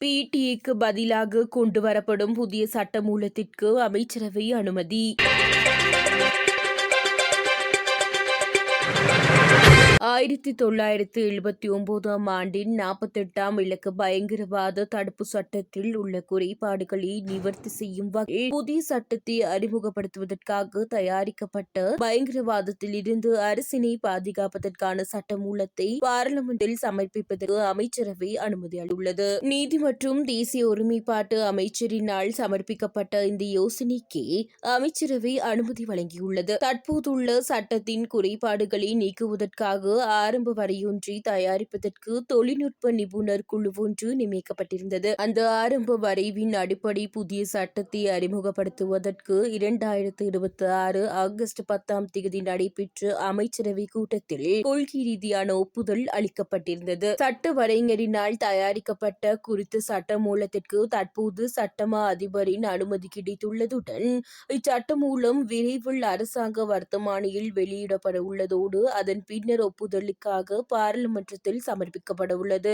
பிடிஏக்கு பதிலாக கொண்டுவரப்படும் புதிய சட்டமூலத்திற்கு அமைச்சரவை அனுமதி. 1979ஆம் ஆண்டின் 48ஆம் இலக்க பயங்கரவாத தடுப்பு சட்டத்தில் உள்ள குறைபாடுகளை நிவர்த்தி செய்யும் வகையில் புதிய சட்டத்தை அறிமுகப்படுத்துவதற்காக தயாரிக்கப்பட்ட பயங்கரவாதத்தில் இருந்து அரசினை பாதுகாப்பதற்கான சட்டமூலத்தை பாராளுமன்றில் சமர்ப்பிப்பதற்கு அமைச்சரவை அனுமதி அளித்துள்ளது. நீதி மற்றும் தேசிய ஒருமைப்பாட்டு அமைச்சரினால் சமர்ப்பிக்கப்பட்ட இந்த யோசனைக்கு அமைச்சரவை அனுமதி வழங்கியுள்ளது. தற்போதுள்ள சட்டத்தின் குறைபாடுகளை நீக்குவதற்காக ஆரம்ப வரையொன்றை தயாரிப்பதற்கு தொழில்நுட்ப நிபுணர் குழு ஒன்று நியமிக்கப்பட்டிருந்தது. அந்த ஆரம்ப வரைவின் அடிப்படை புதிய சட்டத்தை அறிமுகப்படுத்துவதற்கு 2026 ஆகஸ்ட் 10ஆம் தேதி நடைபெற்ற அமைச்சரவை கூட்டத்தில் கொள்கை ரீதியான ஒப்புதல் அளிக்கப்பட்டிருந்தது. சட்ட வரைஞரினால் தயாரிக்கப்பட்ட குறித்த சட்ட மூலத்திற்கு தற்போது சட்டமா அதிபரின் அனுமதி கிடைத்துள்ளதுடன் இச்சட்டமூலம் விரைவில் அரசாங்க வர்த்தமானியில் வெளியிடப்பட உள்ளதோடு அதன் பின்னர் ஒப்புதலுக்காக பாராளுமன்றத்தில் சமர்ப்பிக்கப்பட உள்ளது.